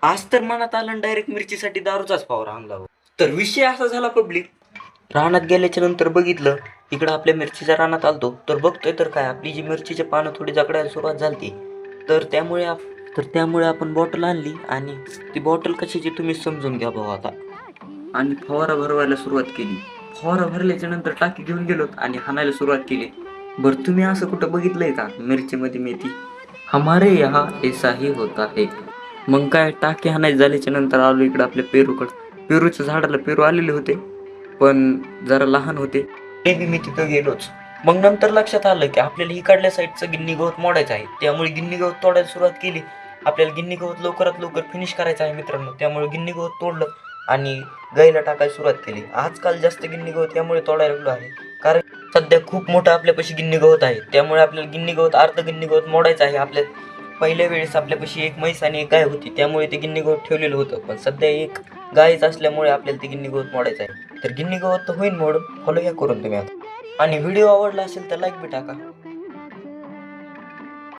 आज तर मनात आलं डायरेक्ट मिरचीसाठी दारूचाच फवारा आणला हो. तर विषय असा झाला पब्लिक, रानात गेल्याच्या नंतर बघितलं इकडं आपल्या मिरचीच्या रानात आलतो तर बघतोय तर काय आपली जी मिरचीचे पानं थोडी जगडायला सुरुवात झाली. तर त्यामुळे आपण बॉटल आणली आणि ती बॉटल कशाची तुम्ही समजून घ्या भाऊ आता. आणि फवारा भरवायला सुरुवात केली. फवारा भरल्याच्या नंतर टाकी घेऊन गेलो आणि हाणायला सुरुवात केली. बरं तुम्ही असं कुठं बघितलंय का मिरचीमध्ये मेथी? हमारे यहाँ ऐसा ही होता है. मग काय टाकी हाणायची झाल्याच्या नंतर आलो इकडं आपल्या पेरूकडं. पेरूच्या झाडाला पेरू आलेले होते पण जरा लहान होते. ते बी मी तिथं गेलोच. मग नंतर लक्षात आलं की आपल्याला इकडल्या साईडचं गिन्नी गवत मोडायचं आहे. त्यामुळे गिन्नी गवत तोडायला सुरुवात केली. आपल्याला गिन्नी गवत लवकरात लवकर फिनिश करायचं आहे मित्रांनो. त्यामुळे गिन्नी गवत तोडलं आणि गाईला टाकायला सुरुवात केली. आजकाल जास्त गिन्नी गवत यामुळे तोडायला लागलो आहे कारण सध्या खूप मोठं आपल्यापाशी गिन्नी गवत आहे. त्यामुळे आपल्याला गिन्नी गवत अर्ध गिन्नी गवत मोडायचं आहे. आपल्या पहिल्या वेळेस आपल्यापाशी एक म्हैस आणि एक गाय होती त्यामुळे ते गिन्नी गवत ठेवलेलं होतं. पण सध्या एक गायच असल्यामुळे आपल्याला ते गिन्नी गवत मोडायचं आहे. तर गिन्नी गवत तर होईल मोडून. फॉलो या करून तुम्ही आता. आणि व्हिडिओ आवडला असेल तर लाईक बी टाका.